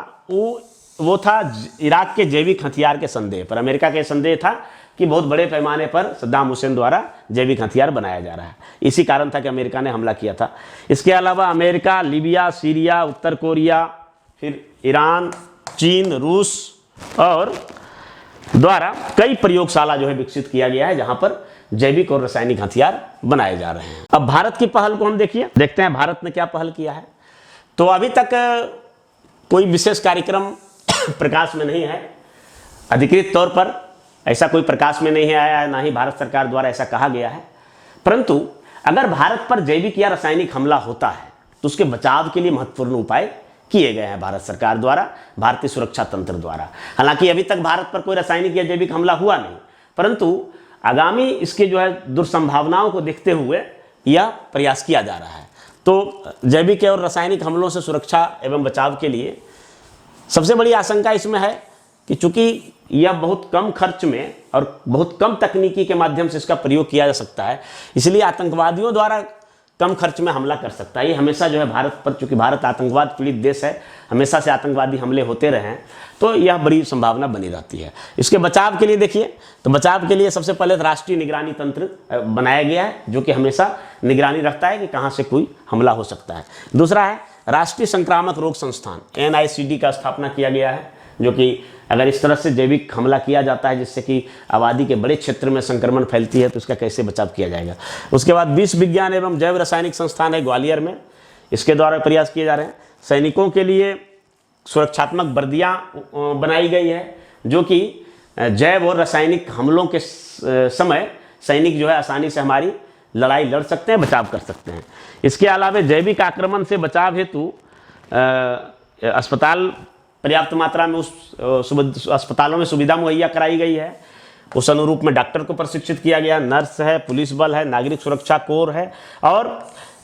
वो था इराक के जैविक हथियार के संदेह पर। अमेरिका के संदेह था कि बहुत बड़े पैमाने पर सद्दाम हुसैन द्वारा जैविक हथियार बनाया जा रहा है, इसी कारण था कि अमेरिका ने हमला किया था। इसके अलावा अमेरिका, लीबिया, सीरिया, उत्तर कोरिया, फिर ईरान, चीन, रूस और द्वारा कई प्रयोगशाला जो है विकसित किया गया है जहां पर जैविक और रासायनिक हथियार बनाए जा रहे हैं। अब भारत की पहल को हम देखते हैं भारत ने क्या पहल किया है। तो अभी तक कोई विशेष कार्यक्रम प्रकाश में नहीं है, अधिकृत तौर पर ऐसा कोई प्रकाश में नहीं आया है, ना ही भारत सरकार द्वारा ऐसा कहा गया है। परंतु अगर भारत पर जैविक या रासायनिक हमला होता है तो उसके बचाव के लिए महत्वपूर्ण उपाय किए गए हैं भारत सरकार द्वारा, भारतीय सुरक्षा तंत्र द्वारा। हालांकि अभी तक भारत पर कोई रासायनिक या जैविक हमला हुआ नहीं, परंतु आगामी इसके जो है दुर्संभावनाओं को देखते हुए यह प्रयास किया जा रहा है। तो जैविक और रासायनिक हमलों से सुरक्षा एवं बचाव के लिए सबसे बड़ी आशंका इसमें है कि चूंकि यह बहुत कम खर्च में और बहुत कम तकनीकी के माध्यम से इसका प्रयोग किया जा सकता है, इसलिए आतंकवादियों द्वारा कम खर्च में हमला कर सकता है। ये हमेशा जो है भारत पर, चूंकि भारत आतंकवाद पीड़ित देश है, हमेशा से आतंकवादी हमले होते रहे हैं, तो यह बड़ी संभावना बनी रहती है। इसके बचाव के लिए देखिए, तो बचाव के लिए सबसे पहले राष्ट्रीय निगरानी तंत्र बनाया गया है जो कि हमेशा निगरानी रखता है कि कहाँ से कोई हमला हो सकता है। दूसरा है राष्ट्रीय संक्रामक रोग संस्थान NICD का स्थापना किया गया है, जो कि अगर इस तरह से जैविक हमला किया जाता है जिससे कि आबादी के बड़े क्षेत्र में संक्रमण फैलती है तो इसका कैसे बचाव किया जाएगा। उसके बाद विश्व विज्ञान एवं जैव रासायनिक संस्थान है ग्वालियर में, इसके द्वारा प्रयास किए जा रहे हैं। सैनिकों के लिए सुरक्षात्मक वर्दियाँ बनाई गई है जो कि जैव और रासायनिक हमलों के समय सैनिक जो है आसानी से हमारी लड़ाई लड़ सकते हैं, बचाव कर सकते हैं। इसके अलावा जैविक आक्रमण से बचाव हेतु अस्पताल पर्याप्त मात्रा में उस अस्पतालों में सुविधा मुहैया कराई गई है। उस अनुरूप में डॉक्टर को प्रशिक्षित किया गया, नर्स है, पुलिस बल है, नागरिक सुरक्षा कोर है और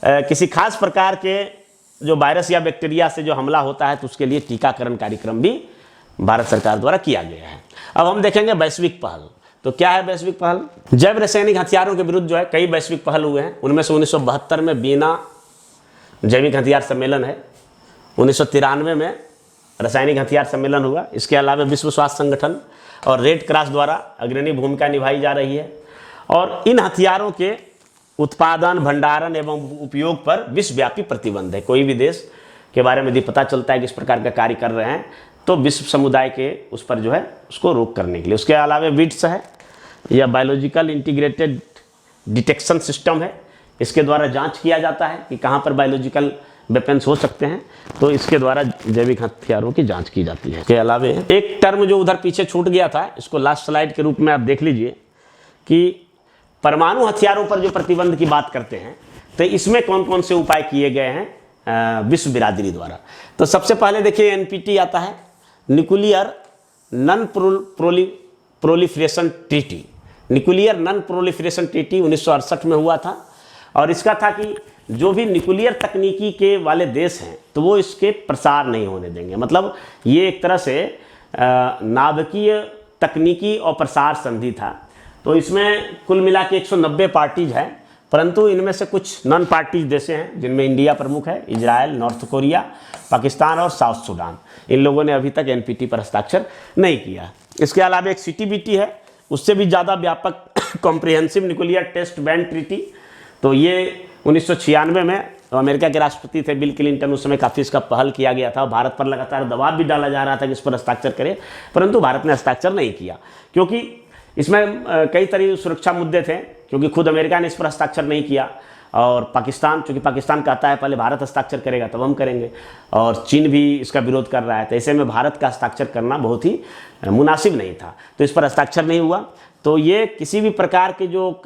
किसी खास प्रकार के जो वायरस या बैक्टीरिया से जो हमला होता है तो उसके लिए टीकाकरण कार्यक्रम भी भारत सरकार द्वारा किया गया है। अब हम देखेंगे वैश्विक पहल। तो क्या है वैश्विक पहल? जैव रासायनिक हथियारों के विरुद्ध जो है कई वैश्विक पहल हुए हैं। उनमें से 1972 में वीना जैविक हथियार सम्मेलन है, 1993 में रासायनिक हथियार सम्मेलन हुआ। इसके अलावा विश्व स्वास्थ्य संगठन और रेड क्रॉस द्वारा अग्रणी भूमिका निभाई जा रही है और इन हथियारों के उत्पादन, भंडारण एवं उपयोग पर विश्वव्यापी प्रतिबंध है। कोई भी देश के बारे में यदि पता चलता है कि इस प्रकार का कार्य कर रहे हैं तो विश्व समुदाय के उस पर जो है उसको रोक करने के लिए। उसके अलावा विट्स है, यह बायोलॉजिकल इंटीग्रेटेड डिटेक्शन सिस्टम है, इसके द्वारा जांच किया जाता है कि कहाँ पर बायोलॉजिकल वेपन्स हो सकते हैं, तो इसके द्वारा जैविक हथियारों की जांच की जाती है। इसके अलावा एक टर्म जो उधर पीछे छूट गया था, इसको लास्ट स्लाइड के रूप में आप देख लीजिए कि परमाणु हथियारों पर जो प्रतिबंध की बात करते हैं तो इसमें कौन कौन से उपाय किए गए हैं विश्व बिरादरी द्वारा। तो सबसे पहले देखिए NPT आता है, nuclear non proliferation treaty. Nuclear non proliferation treaty 1968 में हुआ था और इसका था कि जो भी न्यूक्लियर तकनीकी के वाले देश हैं तो वो इसके प्रसार नहीं होने देंगे। मतलब ये एक तरह से नाभिकीय तकनीकी और प्रसार संधि था। तो इसमें कुल मिला के 190 पार्टीज हैं, परंतु इनमें से कुछ नॉन पार्टीज देश हैं जिनमें इंडिया प्रमुख है, इजराइल, नॉर्थ कोरिया, पाकिस्तान और साउथ सूडान। इन लोगों ने अभी तक NPT पर हस्ताक्षर नहीं किया। इसके अलावा एक CTBT है, उससे भी ज़्यादा व्यापक comprehensive nuclear test ban treaty. तो ये 1996 में तो अमेरिका के राष्ट्रपति थे बिल क्लिंटन, उस समय काफ़ी इसका पहल किया गया था। भारत पर लगातार दबाव भी डाला जा रहा था कि इस पर हस्ताक्षर करें, परंतु भारत ने हस्ताक्षर नहीं किया, क्योंकि इसमें कई तरह सुरक्षा मुद्दे थे, क्योंकि खुद अमेरिका ने इस पर हस्ताक्षर नहीं किया, और पाकिस्तान, चूँकि पाकिस्तान कहता है पहले भारत हस्ताक्षर करेगा तब हम करेंगे, और चीन भी इसका विरोध कर रहा है, तो ऐसे में भारत का हस्ताक्षर करना बहुत ही मुनासिब नहीं था, तो इस पर हस्ताक्षर नहीं हुआ। तो ये किसी भी प्रकार के जो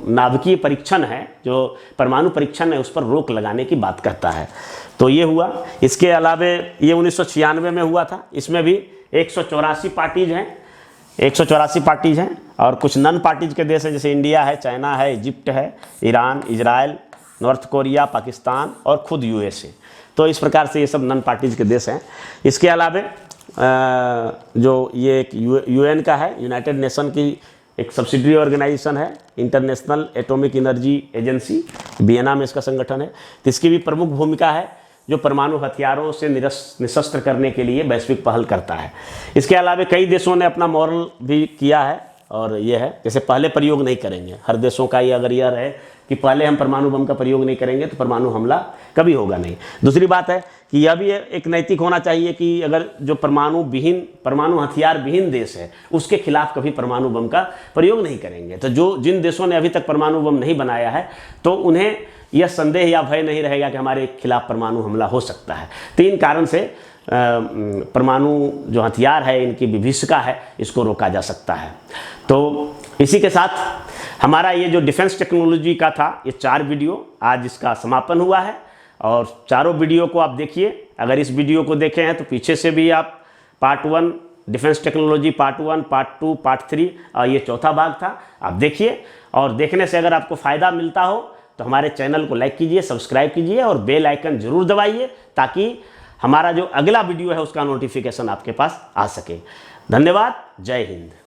नाभिकीय परीक्षण है, जो परमाणु परीक्षण है, उस पर रोक लगाने की बात करता है। तो ये हुआ। इसके अलावा ये 1996 में हुआ था। इसमें भी 184 पार्टीज हैं, 184 पार्टीज हैं, और कुछ नन पार्टीज के देश हैं, जैसे इंडिया है, चाइना है, इजिप्ट है, Iran, Israel, north Korea, Pakistan और खुद यूएसए। तो इस प्रकार से ये सब नन पार्टीज के देश हैं। इसके अलावा जो ये एक यूएन का है, यूनाइटेड नेशन की एक सब्सिडरी ऑर्गेनाइजेशन है, international atomic energy agency, Vienna में इसका संगठन है। तो इसकी भी प्रमुख भूमिका है, जो परमाणु हथियारों से निशस्त्र करने के लिए वैश्विक पहल करता है। इसके अलावा कई देशों ने अपना मॉडल भी किया है, और ये है जैसे पहले प्रयोग नहीं करेंगे। हर देशों का ये अगर यह रहे कि पहले हम परमाणु बम का प्रयोग नहीं करेंगे तो परमाणु हमला कभी होगा नहीं। दूसरी बात है कि यह भी एक नैतिक होना चाहिए कि अगर जो परमाणु हथियार विहीन देश है, उसके खिलाफ कभी परमाणु बम का प्रयोग नहीं करेंगे। तो जिन देशों ने अभी तक परमाणु बम नहीं बनाया है, तो उन्हें यह संदेह या भय नहीं रहेगा कि हमारे खिलाफ परमाणु हमला हो सकता है। 3 कारण से परमाणु जो हथियार है, इनकी विभीषिका है, इसको रोका जा सकता है। तो इसी के साथ हमारा ये जो डिफेंस टेक्नोलॉजी का था, ये 4 वीडियो आज इसका समापन हुआ है, और चारों वीडियो को आप देखिए। अगर इस वीडियो को देखे हैं तो पीछे से भी आप part 1 defence technology, part 1, part 2, part 3 और ये चौथा भाग था, आप देखिए। और देखने से अगर आपको फ़ायदा मिलता हो तो हमारे चैनल को लाइक कीजिए, सब्सक्राइब कीजिए और बेल आइकन ज़रूर दबाइए, ताकि हमारा जो अगला वीडियो है उसका नोटिफिकेशन आपके पास आ सके। धन्यवाद। जय हिंद।